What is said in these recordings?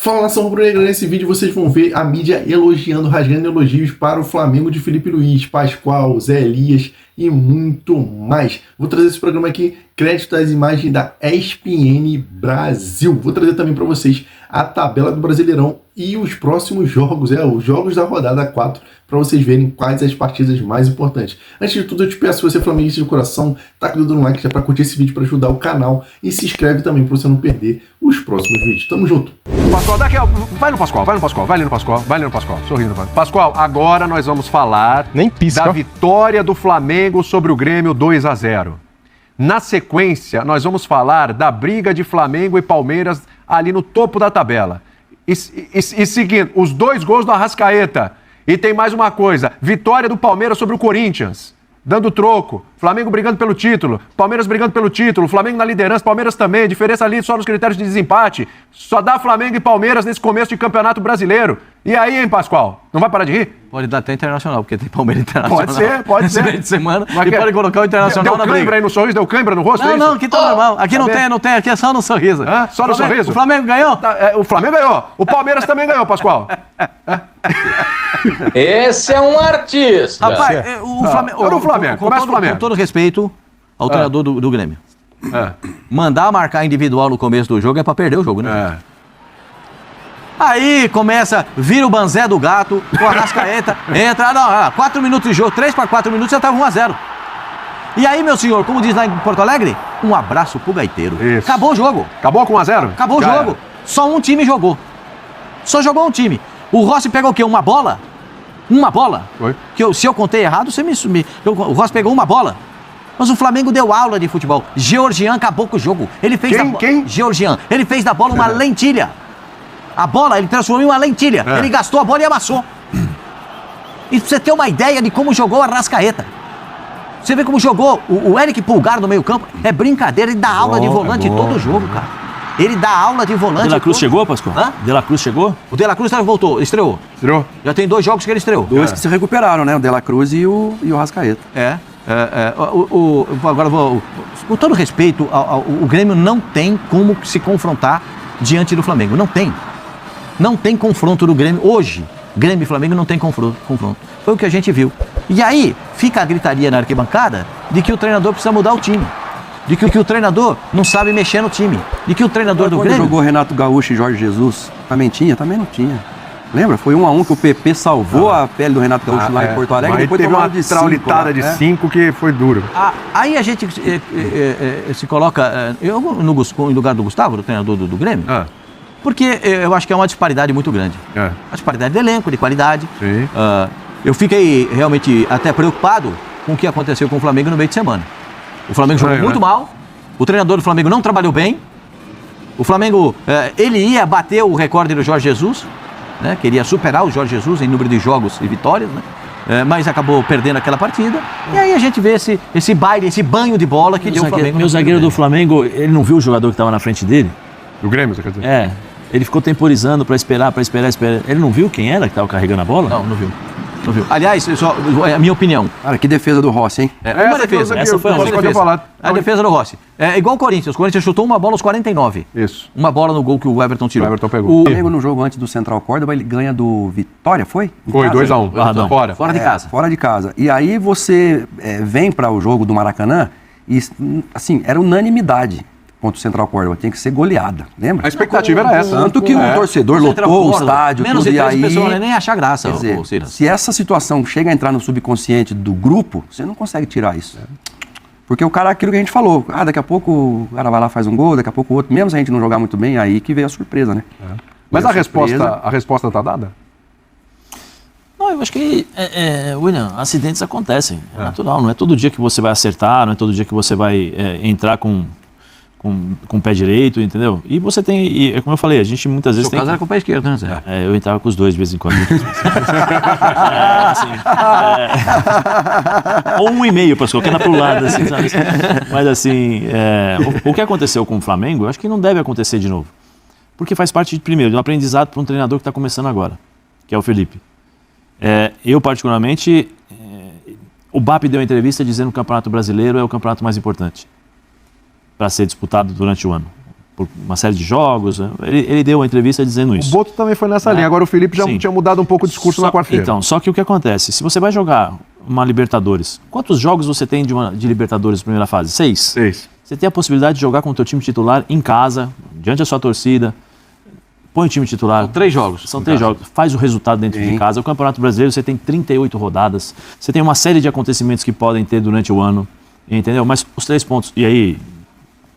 Fala, nação rubro-negra, nesse vídeo vocês vão ver a mídia elogiando, rasgando elogios para o Flamengo de Felipe Luiz, Pascoal, Zé Elias e muito mais. Vou trazer esse programa aqui, crédito às imagens da ESPN Brasil. Vou trazer também para vocês a tabela do Brasileirão e os próximos jogos, os jogos da rodada 4, para vocês verem quais as partidas mais importantes. Antes de tudo, eu te peço, se você é flamenguista de coração, taca o dedo no like já para curtir esse vídeo, para ajudar o canal, e se inscreve também para você não perder os próximos vídeos. Tamo junto! Pascoal, daqui, vai no Pascoal, vai no Pascoal, vai ali no Pascoal, vai ali no Pascoal, sorrindo. Pascoal, agora nós vamos falar da vitória do Flamengo sobre o Grêmio 2-0. Na sequência, nós vamos falar da briga de Flamengo e Palmeiras ali no topo da tabela. E seguindo, os 2 gols do Arrascaeta. E tem mais uma coisa, vitória do Palmeiras sobre o Corinthians, dando troco. Flamengo brigando pelo título, Palmeiras brigando pelo título, Flamengo na liderança, Palmeiras também, diferença ali só nos critérios de desempate. Só dá Flamengo e Palmeiras nesse começo de campeonato brasileiro. E aí, hein, Pascoal? Não vai parar de rir? Pode dar até internacional, porque tem Palmeiras Internacional. Pode ser. De semana, e pode colocar o Internacional na briga. Deu cãibra aí no sorriso? Deu cãibra no rosto? Não, aqui tá normal. Aqui não tem, aqui é só no sorriso. Só no sorriso? O Flamengo ganhou? O Flamengo ganhou. O Palmeiras também ganhou, Pascoal. Esse é um artista. Rapaz, o Flamengo. Começa o Flamengo. Com todo respeito ao treinador do Grêmio. Mandar marcar individual no começo do jogo é pra perder o jogo, né? Aí começa, vira o banzé do gato, o Arrascaeta, entra, 4 minutos de jogo, 3 para 4 minutos já tava 1-0. E aí, meu senhor, como diz lá em Porto Alegre, um abraço pro gaiteiro. Isso. Acabou o jogo. Acabou com 1-0? Acabou o jogo. Só um time jogou. Só jogou um time. O Rossi pegou o quê? Uma bola? Uma bola? Foi. Se eu contei errado, você me... O Rossi pegou uma bola. Mas o Flamengo deu aula de futebol. Georgian acabou com o jogo. Ele fez Quem? Georgian. Ele fez da bola uma lentilha. A bola ele transformou em uma lentilha. Ele gastou a bola e amassou. E pra você ter uma ideia de como jogou a Arrascaeta. Você vê como jogou o Eric Pulgar no meio campo. É brincadeira, ele dá aula de volante em todo jogo, cara. Ele dá aula de volante. De La Cruz chegou, Pascoal? De La Cruz chegou? O De La Cruz voltou, estreou. Já tem 2 jogos que ele estreou. 2 que se recuperaram, né? O De La Cruz e o Arrascaeta. Agora, com todo respeito, o Grêmio não tem como se confrontar diante do Flamengo. Não tem. Não tem confronto do Grêmio. Hoje, Grêmio e Flamengo não tem confronto. Foi o que a gente viu. E aí, fica a gritaria na arquibancada de que o treinador precisa mudar o time. De que o treinador não sabe mexer no time. De que o treinador do Grêmio... Quando jogou Renato Gaúcho e Jorge Jesus, também não tinha. Lembra? Foi 1-1 que o PP salvou a pele do Renato Gaúcho lá em Porto Alegre. Mas depois teve uma traulitada de 5 que foi duro. Aí a gente se coloca no lugar do Gustavo, do treinador do Grêmio, porque eu acho que é uma disparidade muito grande. Uma disparidade de elenco, de qualidade. Sim. Eu fiquei realmente até preocupado com o que aconteceu com o Flamengo no meio de semana. O Flamengo jogou muito mal, o treinador do Flamengo não trabalhou bem, o Flamengo, ele ia bater o recorde do Jorge Jesus, né? Queria superar o Jorge Jesus em número de jogos e vitórias, né? Mas acabou perdendo aquela partida. E aí a gente vê esse baile, esse banho de bola que deu o Flamengo. Meu zagueiro do Flamengo, ele não viu o jogador que estava na frente dele? Do Grêmio, você quer dizer? Ele ficou temporizando para esperar. Ele não viu quem era que estava carregando a bola? Não viu. Aliás, é a minha opinião. Cara, que defesa do Rossi, hein? Uma defesa. Essa foi a defesa do Rossi. É igual o Corinthians. O Corinthians chutou uma bola aos 49. Isso. Uma bola no gol que o Everton tirou. O Everton pegou. O Flamengo no jogo antes do Central Córdoba, ele ganha do Vitória, foi? Foi 2-1. Fora de casa. Fora de casa. E aí você vem para o jogo do Maracanã e, assim, era unanimidade contra o Central Córdoba. Tinha que ser goleada, lembra? A expectativa era essa. Tanto que o torcedor lotou o estádio, menos tudo, de 3 e aí... pessoas nem achar graça. Quer dizer, se essa situação chega a entrar no subconsciente do grupo, você não consegue tirar isso. Porque o cara, aquilo que a gente falou, daqui a pouco o cara vai lá, faz um gol, daqui a pouco o outro, mesmo se a gente não jogar muito bem, aí que veio a surpresa, né? Mas a resposta tá dada? Não, eu acho que, William, acidentes acontecem, é natural, não é todo dia que você vai acertar, não é todo dia que você vai entrar com o pé direito, entendeu? E você tem, como eu falei, a gente muitas vezes tem... Seu caso era com o pé esquerdo, né, Zé? Eu entrava com os dois de vez em quando. Ou 1,5, Pascoal, que anda pro lado, assim, sabe? Mas assim, o que aconteceu com o Flamengo, eu acho que não deve acontecer de novo. Porque faz parte, primeiro, de um aprendizado para um treinador que está começando agora, que é o Felipe. Eu, particularmente, o BAP deu uma entrevista dizendo que o Campeonato Brasileiro é o campeonato mais importante para ser disputado durante o ano. por uma série de jogos. Ele deu uma entrevista dizendo isso. O Boto também foi nessa linha. Agora o Felipe já tinha mudado um pouco o discurso na quarta-feira. Então, só que o que acontece? Se você vai jogar uma Libertadores, quantos jogos você tem de Libertadores primeira fase? 6? 6. Você tem a possibilidade de jogar com o teu time titular em casa, diante da sua torcida. Põe o time titular. São 3 jogos. São 3 jogos. Faz o resultado dentro de casa. O Campeonato Brasileiro, você tem 38 rodadas. Você tem uma série de acontecimentos que podem ter durante o ano. Entendeu? Mas os 3 pontos. E aí,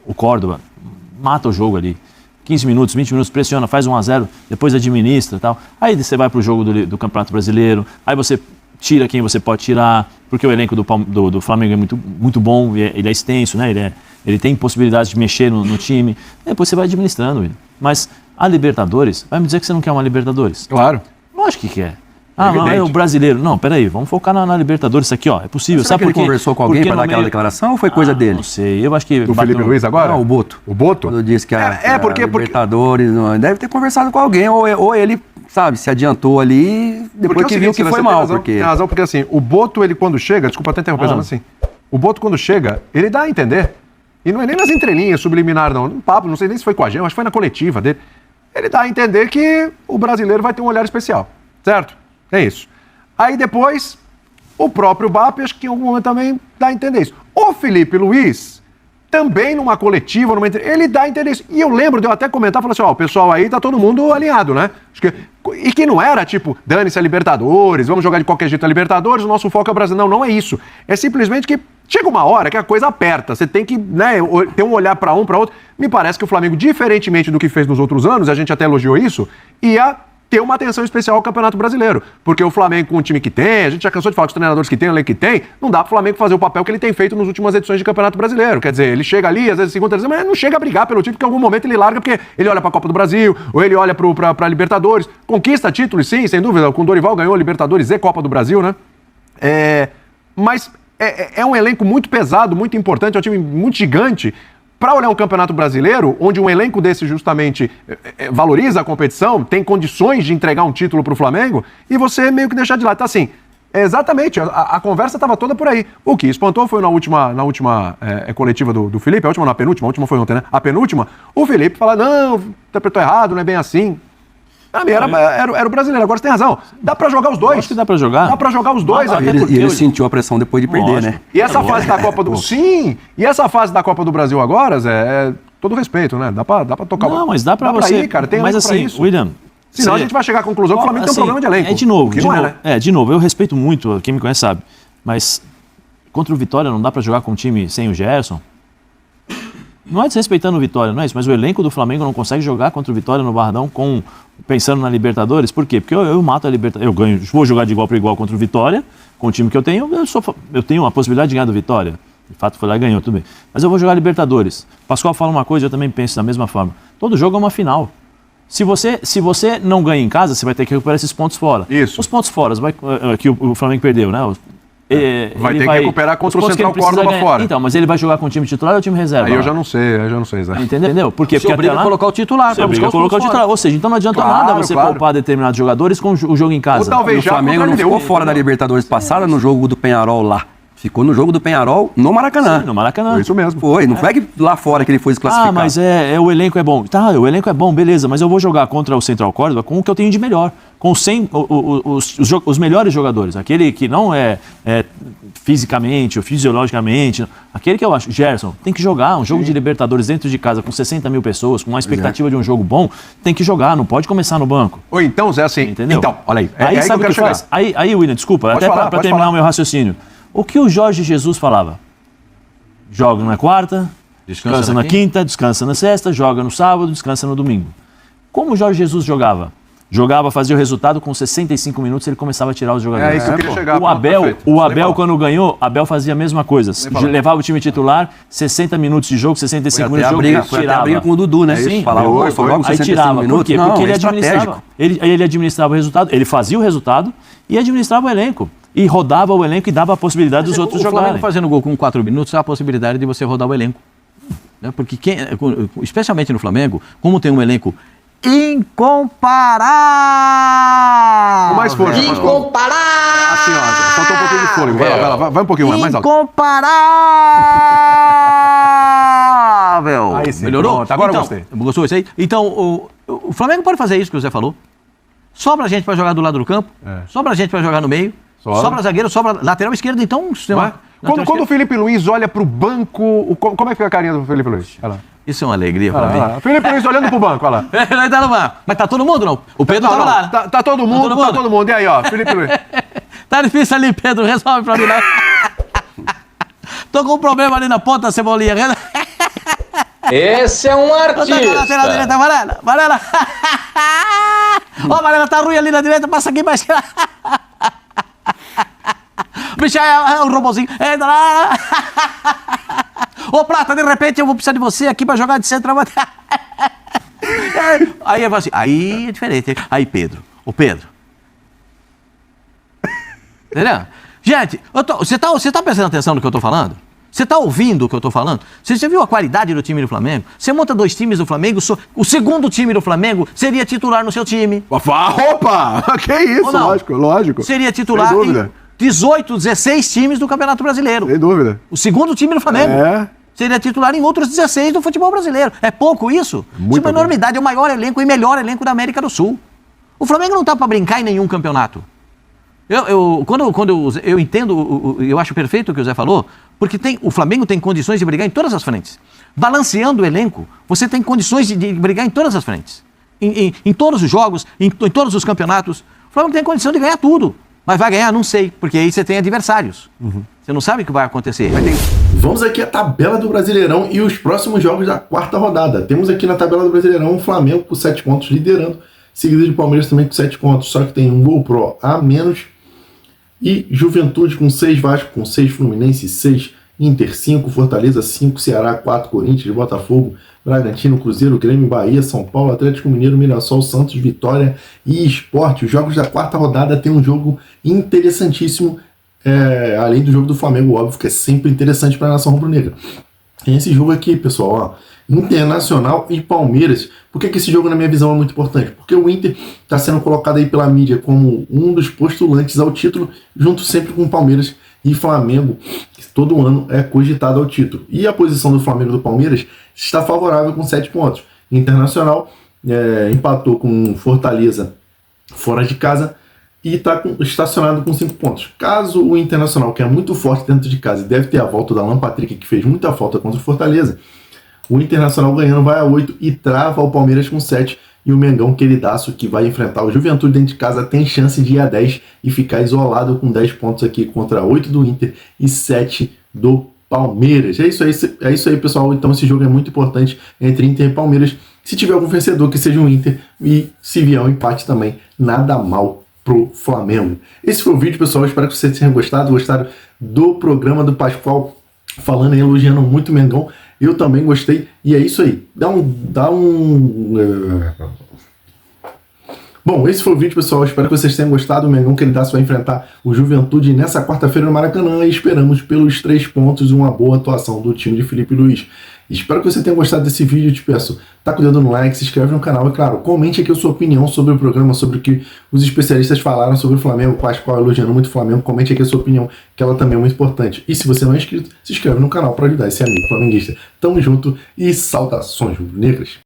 o Córdoba mata o jogo ali. 15 minutos, 20 minutos, pressiona, faz 1-0, depois administra e tal. Aí você vai pro jogo do Campeonato Brasileiro. Aí você tira quem você pode tirar, porque o elenco do Flamengo é muito bom, ele é extenso, né? Ele tem possibilidade de mexer no time. Depois você vai administrando, William. Mas a Libertadores, vai me dizer que você não quer uma Libertadores? Claro. Lógico que quer. Não, é o brasileiro. Não, peraí, vamos focar na Libertadores. Isso aqui, ó, é possível. Sabe por quê? Ele conversou com alguém para dar aquela declaração ou foi coisa dele? Não sei, eu acho que... Do Felipe Luiz agora? Não, o Boto. O Boto? Quando disse que porque Libertadores, deve ter conversado com alguém, ou ele, sabe, se adiantou ali, depois que viu que foi mal. Tem razão, porque assim, o Boto, ele quando chega, desculpa até interromper, assim, o Boto quando chega, ele dá a entender, e não é nem nas entrelinhas, subliminar não, no papo, não sei nem se foi com a gente, acho que foi na coletiva dele, ele dá a entender que o brasileiro vai ter um olhar especial, certo? É isso. Aí depois, o próprio BAP, acho que em algum momento também dá a entender isso. O Felipe Luiz, também numa coletiva, ele dá a entender isso. E eu lembro de eu até comentar, falei assim, ó, o pessoal aí tá todo mundo alinhado, né? E que não era tipo, dane-se a Libertadores, vamos jogar de qualquer jeito a Libertadores, o nosso foco é o Brasil. Não, não é isso. É simplesmente que chega uma hora que a coisa aperta, você tem que, né, ter um olhar para um, para outro. Me parece que o Flamengo, diferentemente do que fez nos outros anos, a gente até elogiou isso, ia ter uma atenção especial ao Campeonato Brasileiro. Porque o Flamengo, com o time que tem, a gente já cansou de falar com os treinadores que tem, o elenco que tem, não dá pro Flamengo fazer o papel que ele tem feito nas últimas edições de Campeonato Brasileiro. Quer dizer, ele chega ali, às vezes segunda, terceira, mas não chega a brigar pelo time, porque em algum momento ele larga, porque ele olha pra Copa do Brasil, ou ele olha pra Libertadores, conquista títulos, sim, sem dúvida. Com o Dorival ganhou Libertadores e Copa do Brasil, né? Mas é um elenco muito pesado, muito importante, é um time muito gigante. Para olhar um campeonato brasileiro, onde um elenco desse justamente valoriza a competição, tem condições de entregar um título para o Flamengo, e você meio que deixar de lado. Então, assim, exatamente, a conversa estava toda por aí. O que espantou foi na última coletiva do Felipe, na penúltima, a última foi ontem, né? A penúltima, o Felipe fala, não, interpretou errado, não é bem assim. Pra mim era o brasileiro, agora você tem razão. Dá pra jogar os dois. Acho que dá pra jogar. Dá pra jogar os dois. E ele sentiu a pressão depois de perder, né? E essa fase da Copa do... Sim! E essa fase da Copa do Brasil agora, Zé, todo respeito, né? Dá pra tocar... Não, mas dá pra você... ir, cara. Tem mas assim, isso. William... Senão a gente vai chegar à conclusão que o Flamengo tem um problema de elenco. De novo, eu respeito muito, quem me conhece sabe. Mas contra o Vitória não dá pra jogar com um time sem o Gerson? Não é desrespeitando o Vitória, não é isso, mas o elenco do Flamengo não consegue jogar contra o Vitória no Barradão pensando na Libertadores. Por quê? Porque eu mato a Libertadores, eu ganho, vou jogar de igual para igual contra o Vitória, com o time que eu tenho tenho a possibilidade de ganhar do Vitória. De fato, foi lá e ganhou, tudo bem. Mas eu vou jogar Libertadores. Pascoal fala uma coisa, eu também penso da mesma forma. Todo jogo é uma final. Se você não ganha em casa, você vai ter que recuperar esses pontos fora. Isso. Os pontos fora, que o Flamengo perdeu, né? Vai ter que recuperar contra o Central Córdoba fora. Então, mas ele vai jogar com o time titular ou o time reserva? Aí eu já não sei, Zé. Entendeu? Porque obriga a colocar o titular. Você obriga a colocar o titular. Ou seja, então não adianta nada você poupar determinados jogadores com o jogo em casa. Ou talvez o Flamengo não ficou fora da Libertadores passada no jogo do Penharol lá. Ficou no jogo do Penharol no Maracanã. Sim, no Maracanã. Foi isso mesmo. Foi, não foi que lá fora que ele foi desclassificado. Ah, mas o elenco é bom. Tá, o elenco é bom, beleza, mas eu vou jogar contra o Central Córdoba com o que eu tenho de melhor. Com os melhores jogadores. Aquele que não é fisicamente ou fisiologicamente. Aquele que eu acho, Gerson, tem que jogar um jogo de Libertadores dentro de casa com 60 mil pessoas, com uma expectativa de um jogo bom, tem que jogar, não pode começar no banco. Ou então, Zé, assim... Entendeu? Então, olha aí. Aí sabe o que faz? Aí, William, desculpa, pode até para terminar o meu raciocínio. O que o Jorge Jesus falava? Joga na quarta, descansa na quinta, descansa na sexta, joga no sábado, descansa no domingo. Como o Jorge Jesus jogava? Fazia o resultado, com 65 minutos ele começava a tirar os jogadores. É isso que eu queria chegar. O Abel quando ganhou, Abel fazia a mesma coisa. Levava o time titular, 60 minutos de jogo, 65 minutos de jogo, tirava. Foi até a briga com o Dudu, né? Sim. Falava, aí tirava. Por quê? Porque ele administrava o resultado, ele fazia o resultado e administrava o elenco. E rodava o elenco e dava a possibilidade dos outros jogarem. O Flamengo fazendo gol com 4 minutos, há a possibilidade de você rodar o elenco. Porque, especialmente no Flamengo, como tem um elenco incomparável! Com mais força. Incomparável! Assim, ó, faltou um pouquinho de fôlego. Vai um pouquinho mais alto. Incomparável! saudável. Aí sim, Melhorou? pronto, agora eu então, gostei. Gostou isso aí? Então, o Flamengo pode fazer isso que o Zé falou. Sobra gente pra jogar do lado do campo, sobra gente pra jogar no meio, sobra zagueiro, sobra lateral esquerdo, então... Quando o Felipe Luiz olha pro banco, como é que fica a carinha do Felipe Luiz? Olha lá. Isso é uma alegria pra mim. Felipe Luiz olhando pro banco, olha lá. Ele tá no banco. Mas tá todo mundo, não? O Pedro tava lá. Tá todo mundo. E aí, ó, Felipe Luiz. Tá difícil ali, Pedro. Resolve pra mim lá. Tô com um problema ali na ponta, Cebolinha. Esse é um artista. Lateral direita, Varela. Varela. Ó, Varela tá ruim ali na direita, passa aqui mais. Bicho, é o robozinho. Entra lá. Ô, Plata, de repente eu vou precisar de você aqui pra jogar de centroavante. Aí eu falo assim, aí é diferente. Aí, Pedro. Ô, Pedro. Entendeu? Gente, você tá prestando atenção no que eu tô falando? Você tá ouvindo o que eu tô falando? Você já viu a qualidade do time do Flamengo? Você monta 2 times do Flamengo, o segundo time do Flamengo seria titular no seu time. Opa! Que isso, lógico. Seria titular sem dúvida. em 18, 16 times do Campeonato Brasileiro. Sem dúvida. O segundo time do Flamengo. Seria titular em outros 16 do futebol brasileiro. É pouco isso? Isso é uma enormidade, é o maior elenco e melhor elenco da América do Sul. O Flamengo não tá para brincar em nenhum campeonato. Quando eu entendo, eu acho perfeito o que o Zé falou, porque o Flamengo tem condições de brigar em todas as frentes. Balanceando o elenco, você tem condições de brigar em todas as frentes. Em todos os jogos, em todos os campeonatos. O Flamengo tem condição de ganhar tudo. Mas vai ganhar? Não sei, porque aí você tem adversários. Você não sabe o que vai acontecer. Vamos aqui à tabela do Brasileirão e os próximos jogos da 4ª rodada. Temos aqui na tabela do Brasileirão o Flamengo com 7 pontos liderando, seguido de Palmeiras também com 7 pontos, só que tem um gol pro a menos. E Juventude com 6, Vasco com 6, Fluminense 6, Inter 5, Fortaleza 5, Ceará 4, Corinthians, Botafogo, Bragantino, Cruzeiro, Grêmio, Bahia, São Paulo, Atlético Mineiro, Mirassol, Santos, Vitória e Sport. Os jogos da 4ª rodada tem um jogo interessantíssimo, além do jogo do Flamengo, óbvio, que é sempre interessante para a nação rubro-negra. Tem esse jogo aqui, pessoal, ó. Internacional e Palmeiras. Por que esse jogo, na minha visão, é muito importante? Porque o Inter está sendo colocado aí pela mídia como um dos postulantes ao título, junto sempre com o Palmeiras e Flamengo, que todo ano é cogitado ao título. E a posição do Flamengo e do Palmeiras está favorável com 7 pontos. Internacional empatou com Fortaleza fora de casa e está estacionado com 5 pontos. Caso o Internacional, que é muito forte dentro de casa e deve ter a volta da Alan Patrick, que fez muita falta contra o Fortaleza, o Internacional ganhando vai a 8 e trava o Palmeiras com 7. E o Mengão, queridaço, que vai enfrentar o Juventude dentro de casa, tem chance de ir a 10 e ficar isolado com 10 pontos aqui contra 8 do Inter e 7 do Palmeiras. É isso aí, pessoal. Então esse jogo é muito importante entre Inter e Palmeiras. Se tiver algum vencedor, que seja o Inter. E se vier um empate também, nada mal pro Flamengo. Esse foi o vídeo, pessoal. Espero que vocês tenham gostado do programa do Pascoal, falando e elogiando muito o Mengão. Eu também gostei, e é isso aí. Bom, esse foi o vídeo, pessoal. Espero que vocês tenham gostado. O Mengão queridaço vai enfrentar o Juventude nessa quarta-feira no Maracanã e esperamos pelos 3 pontos e uma boa atuação do time de Felipe Luiz. Espero que você tenha gostado desse vídeo. Eu te peço, taca o dedo no like, se inscreve no canal e, claro, comente aqui a sua opinião sobre o programa, sobre o que os especialistas falaram sobre o Flamengo, Pascoal elogiando muito o Flamengo. Comente aqui a sua opinião, que ela também é muito importante. E se você não é inscrito, se inscreve no canal para ajudar esse amigo flamenguista. Tamo junto e saudações rubro-negras.